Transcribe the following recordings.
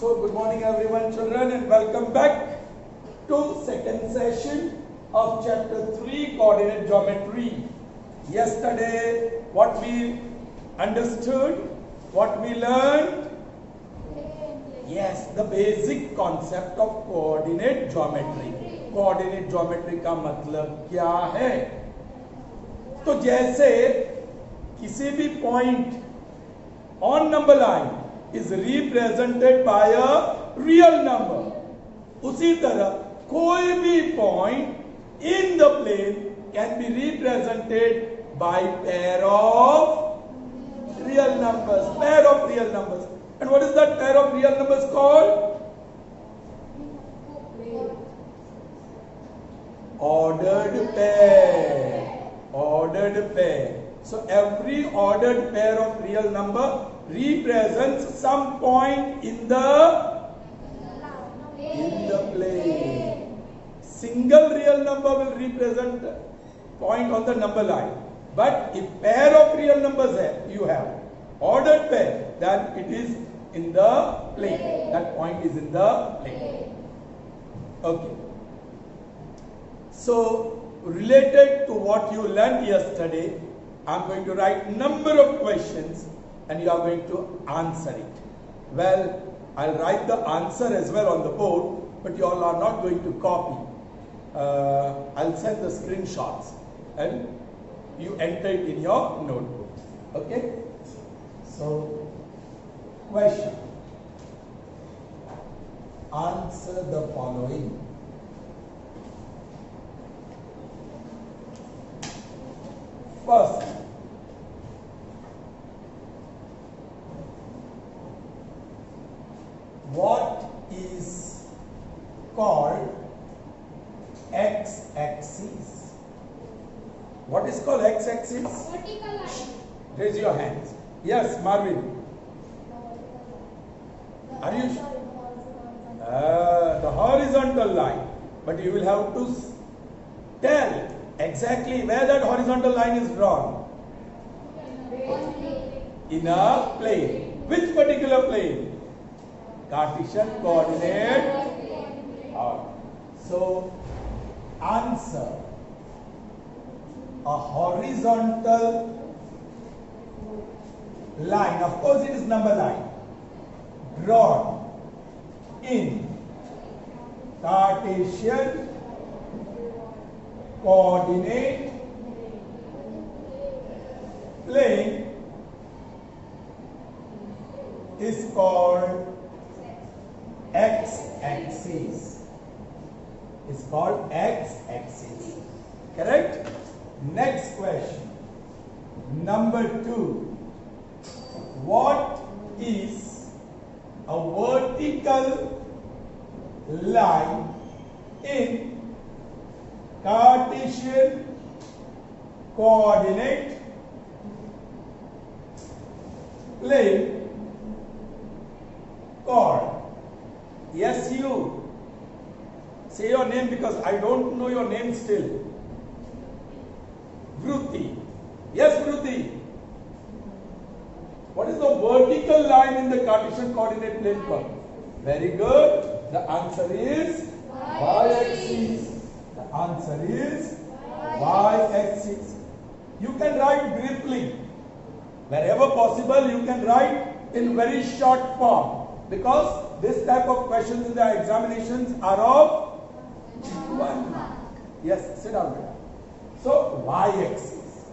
So good morning everyone children and welcome back to second session of chapter 3 coordinate geometry. Yesterday what we understood, what we learned? Yes, the basic concept of coordinate geometry. Coordinate geometry का मतलब क्या है? तो जैसे किसी भी point on number line is represented by a real number, उसी तरह कोई भी point in the plane can be represented by pair of real numbers. Pair of real numbers. And what is that pair of real numbers called? Ordered pair. Ordered pair. So every ordered pair of real number represents some point in the plane. Single real number will represent point on the number line. But if pair of real numbers you have ordered pair, then it is in the plane. That point is in the plane. Okay. So related to what you learned yesterday, I am going to write number of questions and you are going to answer it. Well, I'll write the answer as well on the board, but you all are not going to copy. I'll send the screenshots and you enter it in your notebook. Okay? So, question. Answer the following. First, what is called x-axis? What is called x-axis? Vertical line. Raise your hands. Yes, Marvin. Are you sure? The horizontal line. But you will have to tell exactly where that horizontal line is drawn. In a plane. Which particular plane? Cartesian coordinate. So, answer. A horizontal line, of course it is number line, drawn in Cartesian coordinate plane is called x-axis. Is called x-axis. Correct? Next question. Number 2. What is a vertical line in Cartesian coordinate plane called? Yes, you. Say your name because I don't know your name still. Vruti. Yes, Vruti. What is the vertical line in the Cartesian coordinate plane called? Very good. The answer is y-axis. The answer is y-axis. You can write briefly. Wherever possible, you can write in very short form. Because this type of questions in the examinations are of 1 mark. Yes, sit down. So, y-axis.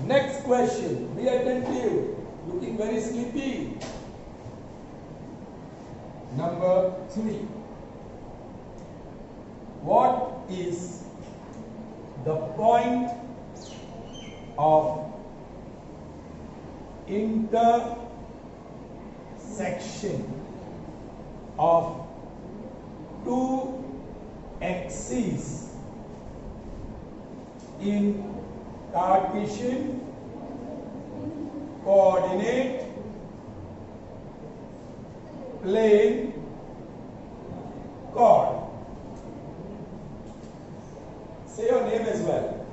Next question. Be attentive. Looking very sleepy. Number 3. What is the point of intersection of two axes in Cartesian coordinate plane called? Say your name as well.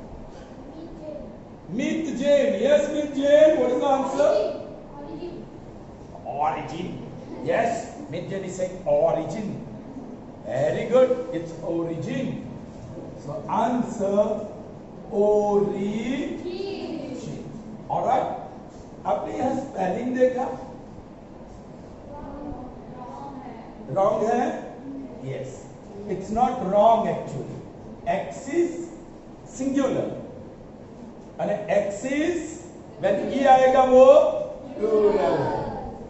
Meet Jane. Yes, Meet Jane. What is the answer? Origin. Origin. Yes. Midjani saying origin. Very good. It's origin. So answer origin. All right. आपने यहाँ spelling देखा? Wrong है? Yes. It's not wrong actually. X is singular. and X is when E आएगा वो plural.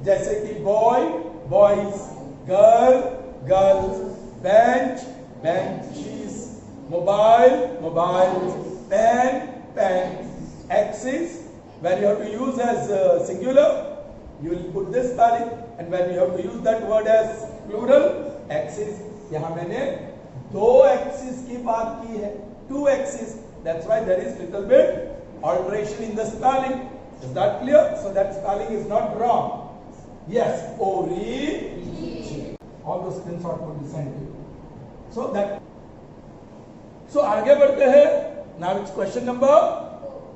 जैसे कि boy, boys, girl, girls, bench, benches, mobile, mobiles, pen, pens. X is when you have to use as singular, you will put this spelling, and when you have to use that word as plural, X is. यहाँ मैंने दो X's की बात की है, two X's. That's why there is little bit alteration in the spelling. Is that clear? So that spelling is not wrong. Yes, origin. All those screenshots will be sent to you. So that. So आगे बढ़ते हैं. Now it's question number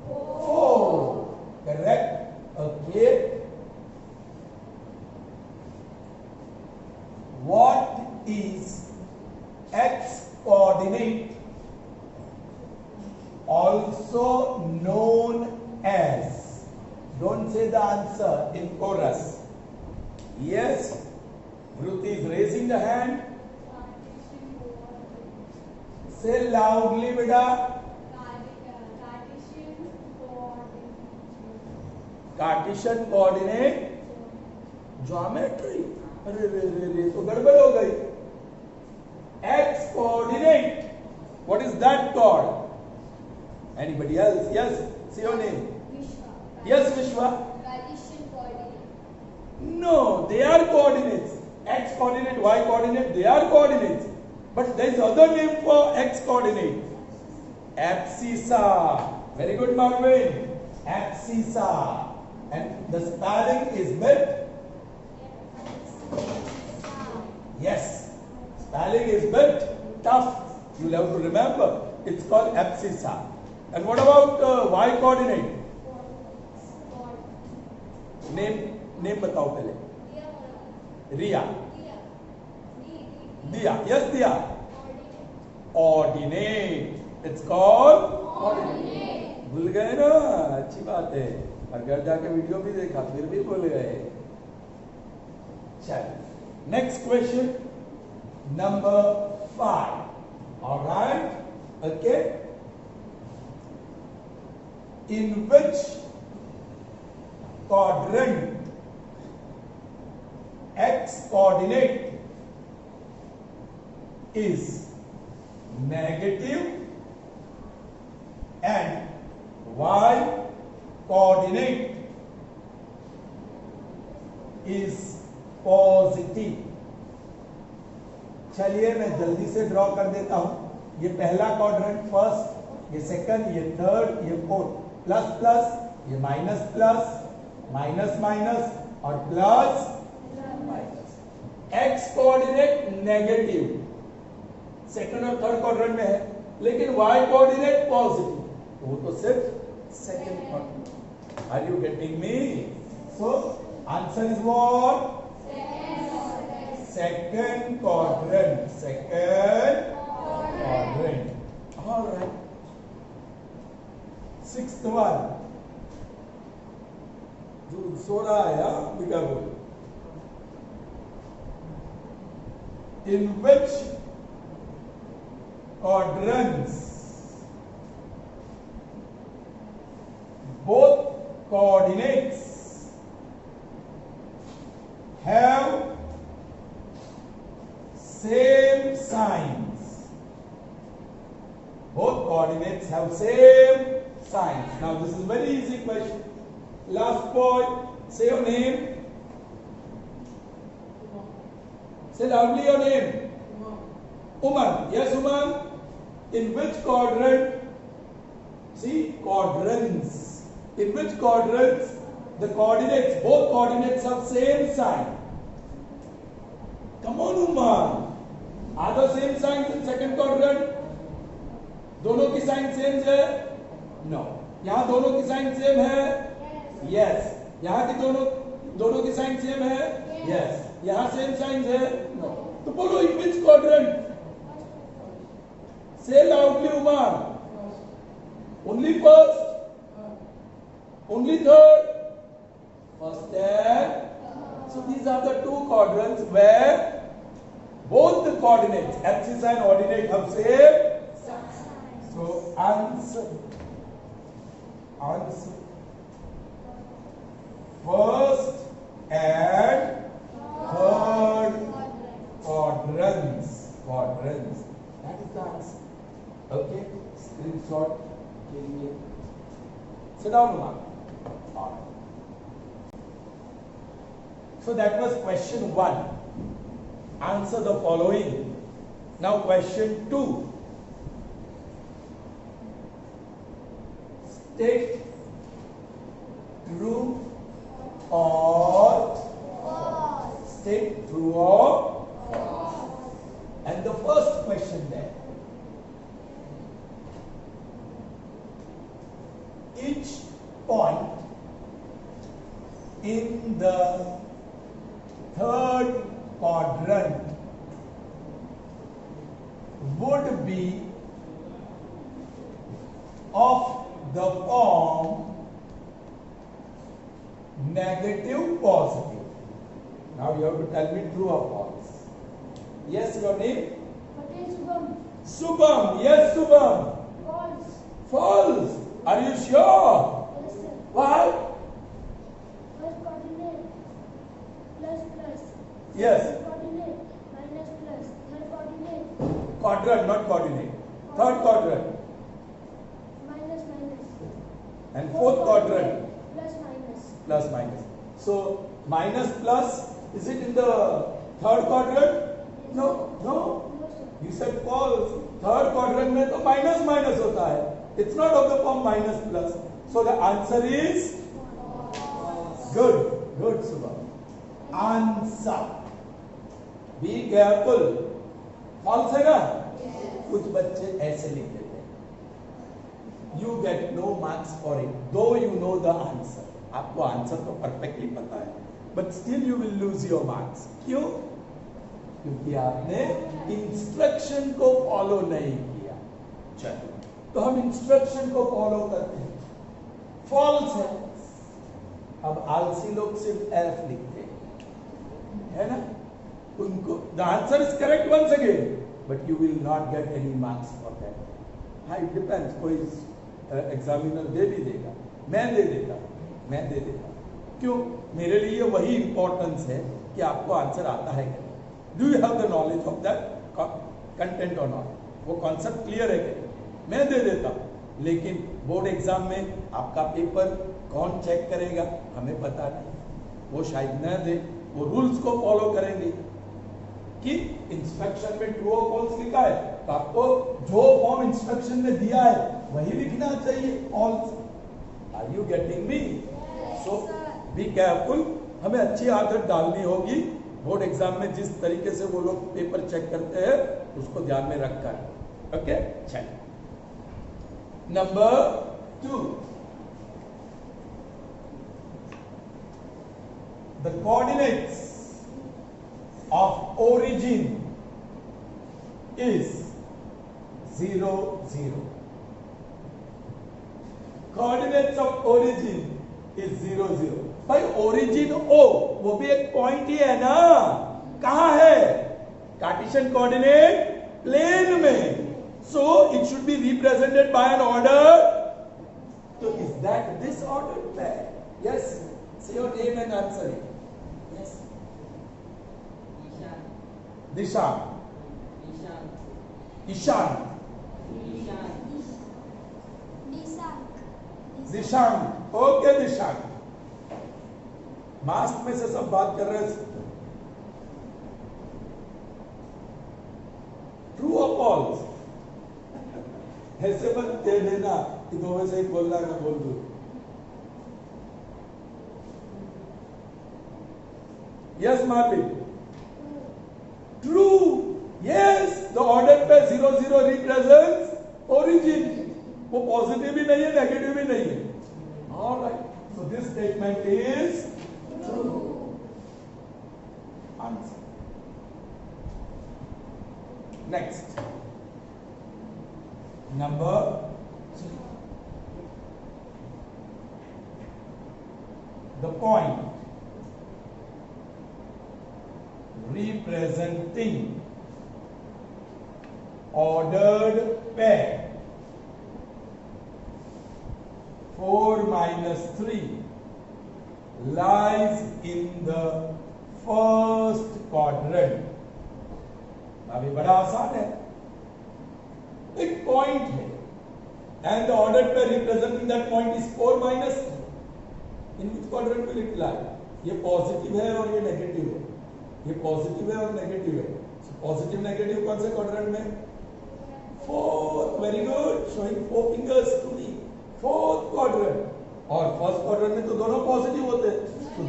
4. Correct. Okay. What is X coordinate, also known as? Don't say the answer in chorus. Yes. Vruti is raising the hand. Say loudly, beta. Cartesian coordinate geometry. अरे रे रे रे तो गड़बड़ हो गई. X coordinate. What is that called? Anybody else? Yes. Say your name. Vishwa. Yes, Vishwa. Cartesian coordinate. No, they are coordinates. X coordinate, Y coordinate, they are coordinates. But there is other name for X coordinate. Abscissa. Very good, Marvin. Abscissa. And the spelling is bit. Yes. Spelling is bit tough. You'll have to remember. It's called abscissa. And what about Y coordinate? Name बताओ पहले. Riya. Diya. Yes, Diya. Ordinate. It's called ordinate. भूल गए ना? अच्छी बात है. और घर जाके वीडियो भी देखा फिर भी भूल गए. चल. Next question. Number 5. All right. Okay. In which quadrant X coordinate is negative and Y coordinate is positive? चलिए मैं जल्दी से ड्रॉ कर देता हूं. ये पहला क्वाड्रेंट फर्स्ट, ये सेकंड, ये थर्ड, ये फोर्थ. प्लस प्लस, ये माइनस प्लस, माइनस माइनस और plus minus. X coordinate negative second और थर्ड क्वाड्रेंट में है, लेकिन वाई कोऑर्डिनेट पॉजिटिव, तो वो तो सिर्फ second quadrant. Are you getting me? So answer is what? Second quadrant. Second quadrant. All right. Sixth one. दूध सो रहा है या बेटा बोल. In which quadrants both coordinates have same signs? Both coordinates have same signs. Now this is very easy question. Last point. Say your name. Say loudly your name. Uman. Yes, Uman. In which quadrant? See, quadrants. In which quadrants the coordinates, both coordinates have same sign? Come on, Uman. Are the same signs in second quadrant? दोनों की sign same है? No. यहाँ दोनों की sign same है? Yes. यहाँ की दोनों दोनों की साइन सेम है? Yes. यस। यहाँ सेम साइन है? नो। तो बोलो in which quadrant? Say loudly, Umar. Only first? Only third? First and? So these are the two quadrants where both the coordinates, axis and ordinate, have same. So answer. First and third quadrants. That is the answer. Okay, screenshot के लिए. Sit down, Umar. So that was question 1. Answer the following. Now question 2. State true or False. state true or and the first question there. Each point in the third quadrant would be of the form negative positive. Now you have to tell me true or false. Yes, your name? What is Shubham? Subham. Yes, Subham. False. False. Are you sure? Yes, sir. Why? First coordinate plus plus. Yes. Second coordinate minus plus. Third coordinate Quadrant, not coordinate. Third quadrant. minus minus. And fourth quadrant. Plus minus. Plus minus. So minus plus, is it in the third quadrant? No. No, sir. You said false. Third quadrant में तो minus minus होता है. It's not of the form minus plus. So the answer is good. Good, Subha. Answer. Be careful. False है ना? कुछ बच्चे ऐसे लिख देते हैं. You get no marks for it, though you know the answer. आपको आंसर तो परफेक्टली पता है, but still you will lose your marks. क्यों? क्योंकि आपने इंस्ट्रक्शन को फॉलो नहीं किया. चलो, तो हम इंस्ट्रक्शन को फॉलो करते हैं. फॉल्स है. अब आलसी लोग सिर्फ एफ लिखते हैं, है ना? उनको the answer is correct once again, but you will not get any marks for that. हाँ, इट डिपेंड्स. कोई एग्जामिनर दे भी देगा, मैं दे देता. क्यों? मेरे लिए वही इंपॉर्टेंस है कि आपको आंसर आता है क्या. Do you have the knowledge of that content और नॉट? वो कॉन्सेप्ट क्लियर है क्या? मैं दे देता. लेकिन बोर्ड एग्जाम में आपका पेपर कौन चेक करेगा हमें पता नहीं. वो शायद न दे. वो रूल्स को फॉलो करेंगे कि इंस्ट्रक्शन में ट्रू और फॉल्स लिखा है, तो आपको जो फॉर्म इंस्ट्रक्शन में दिया है वही लिखना चाहिए. False. Are you getting me? So be careful. हमें अच्छी आदत डालनी होगी. बोर्ड एग्जाम में जिस तरीके से वो लोग पेपर चेक करते हैं उसको ध्यान में रखकर. ओके, चलिए. Number 2. The coordinates of origin is 0, 0. Coordinates of origin is 0, 0. भाई origin O वो भी एक पॉइंट ही है ना. कहां है? कार्टेशियन कोऑर्डिनेट प्लेन में. So it should be represented by an order. So is that this order pair? Yes. Say your name and answer it. Yes. Dishan. Ishan. Dishan. Okay, Dishan. Mask में से सब बात कर रहे हैं. True और false? ऐसे मत कह देना कि दो में से एक बोलना है, मैं बोल दूं. Yes, Marvin. True. Yes, the order पे 0, 0 represents origin. वो पॉजिटिव भी नहीं है, नेगेटिव भी नहीं है. All right. So this statement is true. Answer. Next number 3, the point representing ordered pair 4 minus 3 lies in the first quadrant। अभी बड़ा आसान है, एक पॉइंट है and the ordered pair representing that point is 4 minus 3, in which quadrant will it lie? ये positive है और ये नेगेटिव है, ये पॉजिटिव है और नेगेटिव है, पॉजिटिव नेगेटिव कौन से क्वाड्रेंट में? Fourth. Very good, showing 4 fingers to me, fourth quadrant. और फर्स्ट क्वाड्रेंट में तो दोनों पॉजिटिव होते हैं, so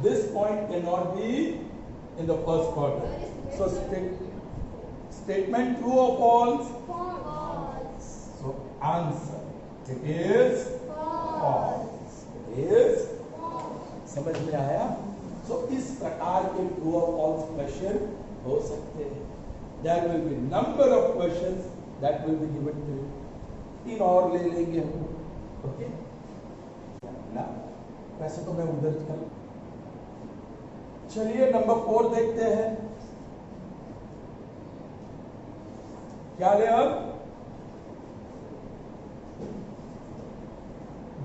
this point cannot be in the first quadrant। So statement true or false? False. So answer it is false। It is समझ में आया? So इस प्रकार के true or false question हो सकते हैं। There will be number of questions that will be given to you। 3 और ले लेंगे हम, ओके? ना वैसे तो मैं उधर चल, चलिए नंबर 4 देखते हैं। क्या ले अब?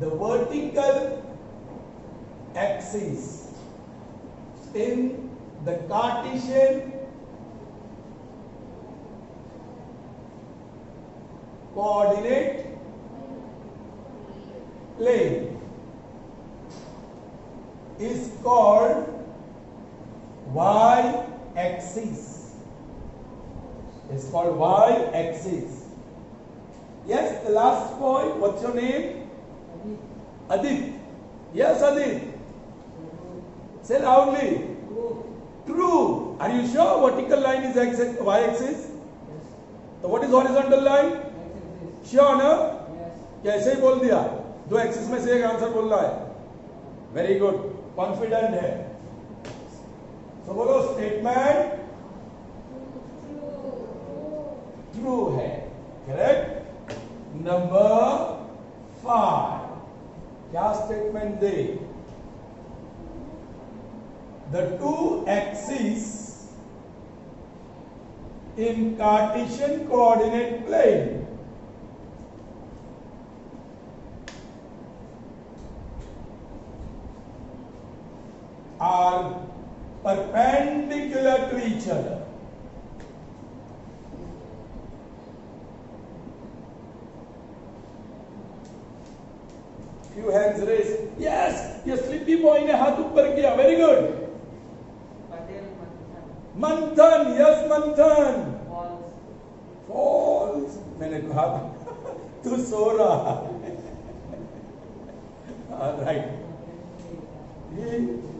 The vertical axis in the Cartesian coordinate plane is called y-axis, is called y-axis। Yes, the last point, what's your name? Adit। Yes, Adit, say loudly। True। Are you sure vertical line is y-axis? तो what is horizontal line? Sure ना? कैसे ही बोल दिया, 2 axis में से एक answer बोल रहा है। वेरी गुड, कॉन्फिडेंट है। तो बोलो स्टेटमेंट ट्रू है, करेक्ट। नंबर 5 क्या statement they? The 2 axes in Cartesian coordinate plane are perpendicular to each other। Few hands raised। Yes, ये स्लिपी बॉय ने हाथ ऊपर किया, वेरी गुड। मंथन, यस मंथन। फॉल्स, मैंने कहा तू सो रहा है। Right,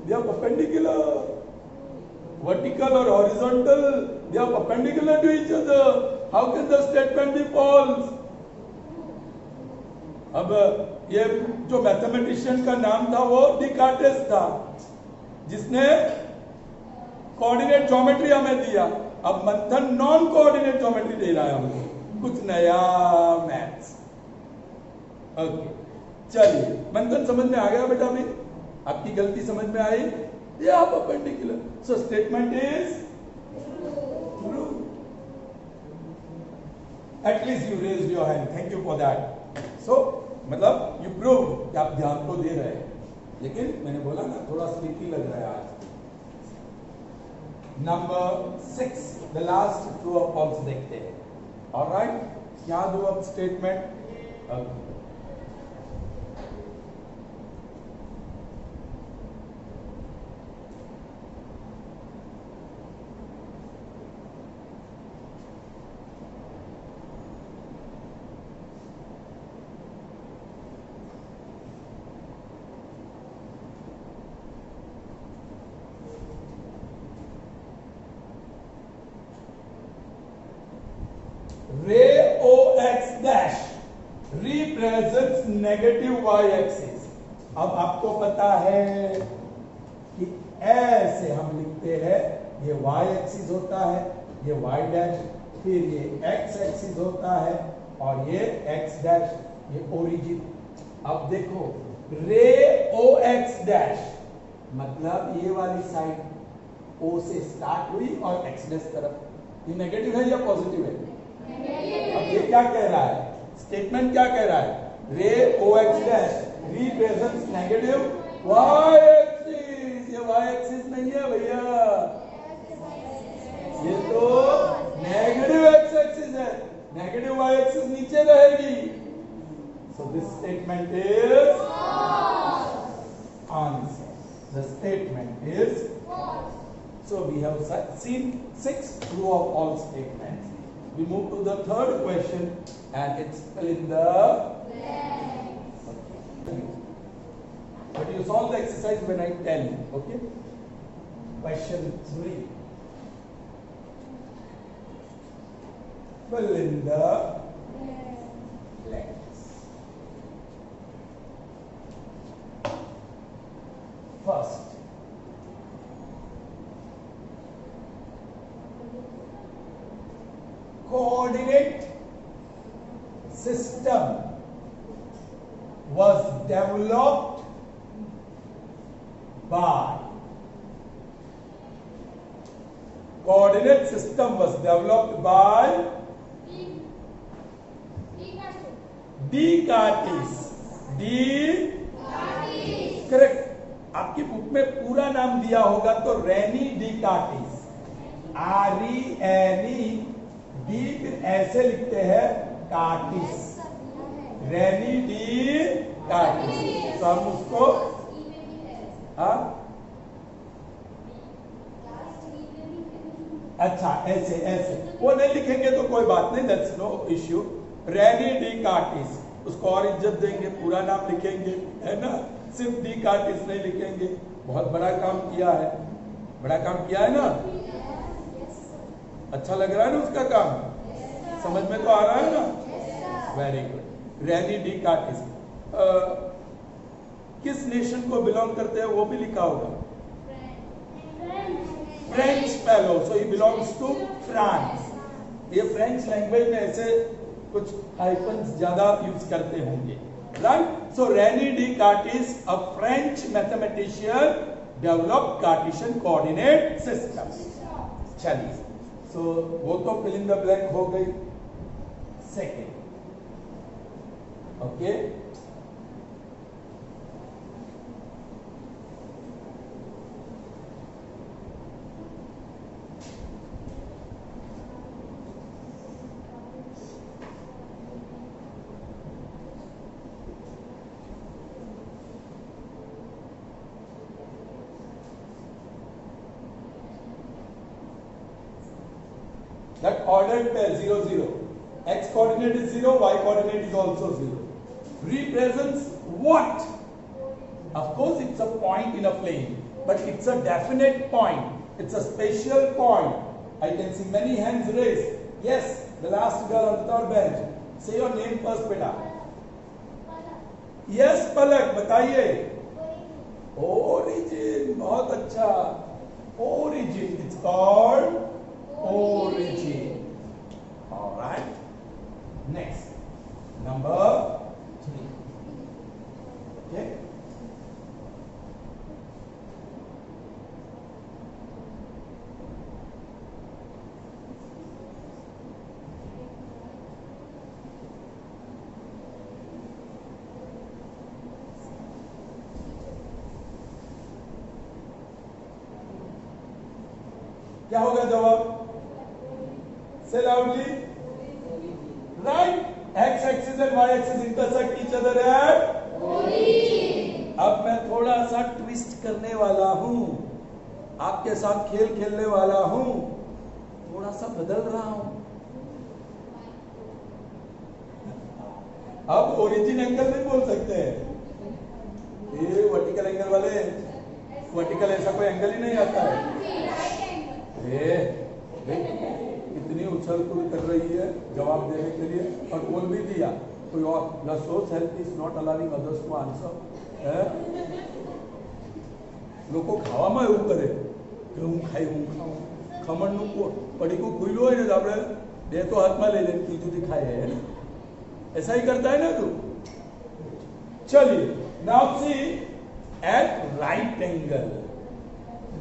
they are perpendicular, vertical or horizontal, they are perpendicular to each other। How can the statement be false? अब ये जो मैथमेटिशियन का नाम था वो डिकार्टेस था, जिसने कोऑर्डिनेट ज्योमेट्री हमें दिया। अब मंथन नॉन कोऑर्डिनेट ज्योमेट्री दे रहा है हमको, कुछ नया मैथ्स। ओके, चलिए मंथन समझ में आ गया बेटा? भी आपकी गलती समझ में आई? ये आप perpendicular, so statement is true. At least you raised your hand, thank you for that. So मतलब यू प्रूव कि आप ध्यान तो दे रहे हैं, लेकिन मैंने बोला ना थोड़ा स्लीपी लग रहा है आज। नंबर 6, द लास्ट ट्रू और फॉल्स देखते हैं। ऑलराइट, क्या दो अब statement? ray OX dash represents negative y axis। अब आपको पता है कि ऐसे हम लिखते हैं ये y एक्सिस होता है, ये y डैश, फिर ये x एक्सिस होता है और ये x डैश, ये ओरिजिन। अब देखो रे OX डैश मतलब ये वाली साइड O से स्टार्ट हुई और x डैश तरफ, ये नेगेटिव है या पॉजिटिव है? अब ये क्या कह रहा है, स्टेटमेंट क्या कह रहा है, रे OX dash represents negative y axis. ये y एक्सिस नहीं है भैया, ये तो नेगेटिव x एक्सिस है, नेगेटिव y एक्सिस नीचे रहेगी। So this statement is answer. The statement is false. So we have seen 6 true or false statements. We move to the third question and it's fill in the blank. Okay. But you solve the exercise when I tell you. Okay. Question 3. Fill in the blanks. First, coordinate system was developed by. Coordinate system was developed by Descartes. Correct. आपकी book में पूरा नाम दिया होगा तो रेनी डिकार्टिस, RENE, D फिर ऐसे लिखते हैं कार्टिस, रेनी डिकार्टिस। तो हम उसको अच्छा ऐसे ऐसे वो नहीं लिखेंगे तो कोई बात नहीं, दैट्स नो इश्यू। रेनी डिकार्टिस, उसको और इज्जत देंगे, पूरा नाम लिखेंगे, है ना, सिर्फ डिकार्टिस नहीं लिखेंगे। बहुत बड़ा काम किया है, बड़ा काम किया है ना, अच्छा लग रहा है ना उसका काम, समझ में तो आ रहा है ना, वेरी गुड। रेनी डिकार्टिस किस नेशन को बिलोंग करते हैं वो भी लिखा होगा, French fellow, so he belongs to France. ये फ्रेंच लैंग्वेज में ऐसे कुछ हाइफन्स ज्यादा यूज करते होंगे, right. So Rene Descartes, a French mathematician, develop Cartesian coordinate system. चलिए, सो वो तो फिल इन द ब्लैंक हो गई। Second, okay, that ordered pair 0 0, x coordinate is 0, y coordinate is also 0, represents what? Of course it's a point in a plane, but it's a definite point, it's a special point. I can see many hands raised. Yes, the last girl on the third bench, say your name first beta. Yes Palak, बताइए। Origin, बहुत अच्छा, origin, it's called origin. All right. Next, number 3. Okay. क्या होगा जवाब? Say loudly. Right. X axis and Y axis intersect each other at origin. अब मैं थोड़ा सा ट्विस्ट करने वाला हूं, आपके साथ खेल खेलने वाला हूं, थोड़ा सा बदल रहा हूं। अब ओरिजिन एंगल नहीं बोल सकते, ये वर्टिकल एंगल वाले, वर्टिकल ऐसा कोई एंगल ही नहीं आता है। कितनी उछल कूद कर रही है जवाब देने के लिए, और बोल भी दिया कोई और, the source help is not allowing others to answer। લોકો ખાવામાં એવું કરે કે હું ખાઉં ખમણનું પડીકું ખુલ્લું હોય ને તો આપણે બે તો હાથમાં લઈ લઈને ત્રીજુંથી ખાઈએ है ना ऐसा ही करता है ना तू चलिए now see at right angle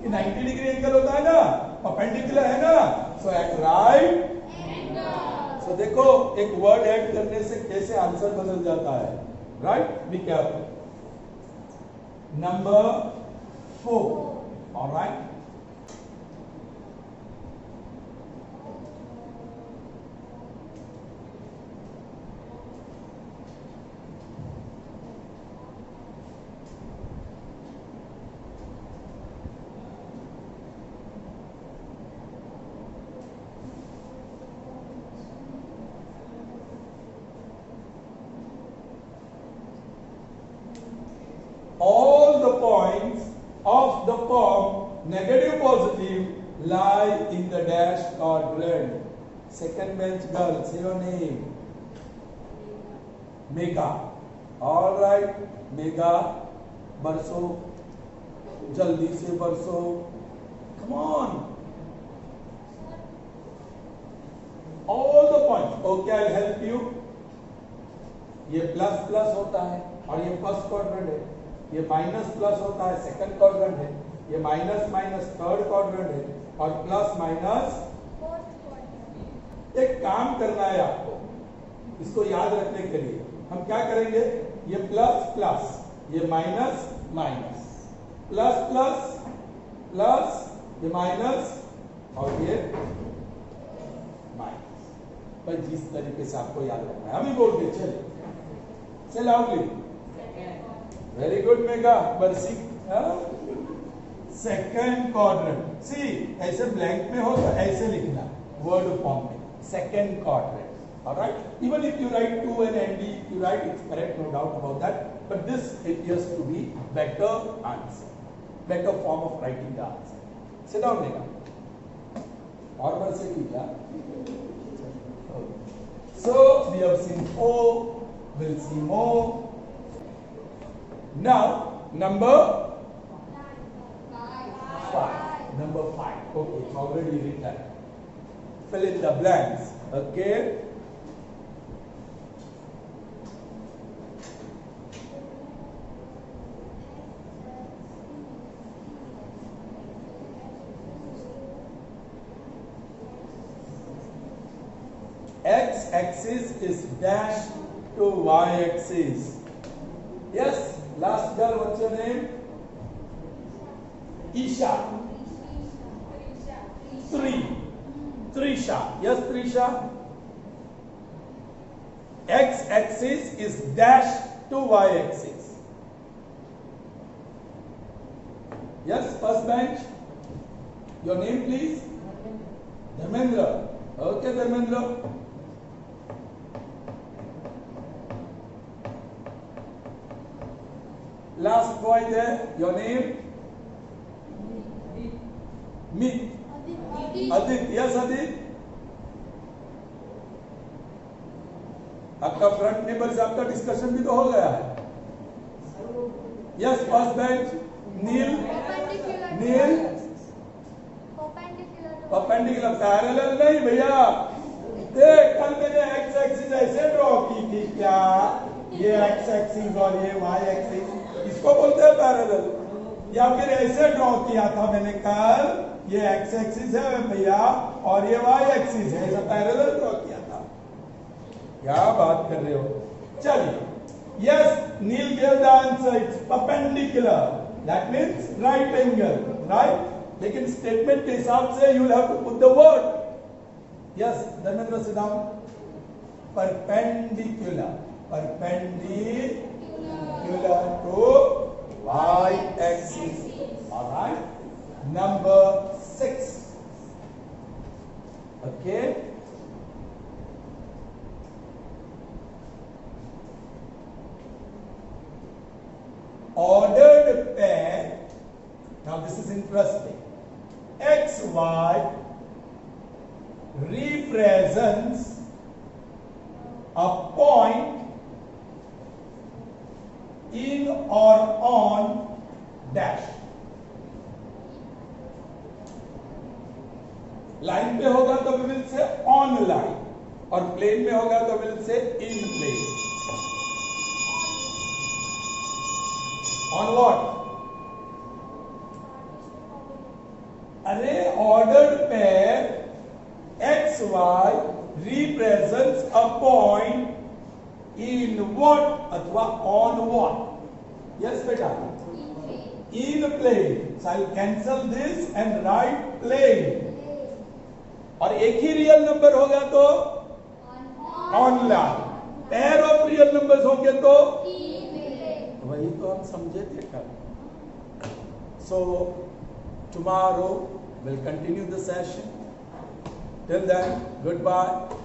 90 degree angle होता है ना परपेंडिकुलर है ना सो एट राइट सो देखो एक वर्ड ऐड करने से कैसे आंसर बदल जाता है right be careful number 4 alright all the points of the form negative positive lie in the dash quadrant. Second bench girl, say your name. Mega. All right, Mega. बरसो, जल्दी से बरसो. Come on. All the points. Okay, I'll help you. ये plus plus होता है और ये first quadrant है. ये माइनस प्लस होता है सेकंड क्वाड्रेंट है. ये माइनस माइनस थर्ड क्वाड्रेंट है और प्लस माइनस एक काम करना है आपको इसको याद रखने के लिए हम क्या करेंगे ये प्लस प्लस ये minus minus plus plus plus ये माइनस और ये माइनस पर जिस तरीके से आपको याद रखना है अभी बोल के चलिए से लाउडली वेरी गुड मेगा बरसी सेकंड क्वाड्रेंट सी ऐसे ब्लैंक में हो तो ऐसे लिखना वर्ड फॉर्म में second quadrant alright even if you right 2 and nd you write it's correct no doubt about that but this appears to be better answer better form of writing the answer sit down mega और बरसे की क्या so we have seen 4 we'll see more now number 5 number 5 okay it's already written fill in the blanks okay x axis is dashed to y axis yes last girl what's your name Isha Trisha yes Trisha x axis is dashed to y axis yes first bench your name please Dharmendra okay Dharmendra last boy there your name Meet Adit yes Adit आपका front neighbour से आपका discussion भी तो हो गया है yes first bench नील perpendicular parallel नहीं भैया देख कल मैंने एक्स एक्सिस ऐसे ड्रॉ की थी क्या ये एक्स एक्सिस और ये वाई एक्सिस इसको बोलते हैं पैरेलल या फिर ऐसे ड्रॉ किया था मैंने कल ये एक्स एक्सिस है भैया और ये वाई एक्सिस है ऐसा पैरेलल ड्रॉ किया था क्या बात कर रहे हो चलिए yes Neel gave the answer it's perpendicular that means right angle right लेकिन स्टेटमेंट के हिसाब से you will have to put the word yes Dharmendra sit down perpendicular to y axis all right number 6 okay ordered pair now this is interesting xy represents a point in or on dash line पे होगा तो we will say on line, और plane में होगा तो will say in plane. On what? अरे ordered pair X Y represents a point in what अथवा on what? Yes बेटा, in plane. So I cancel this and write plane. और एक ही रियल नंबर होगा तो on line, pair of real numbers होंगे तो वही तो हम समझे थे कल। सो tomorrow we'll continue the session. Till then, goodbye.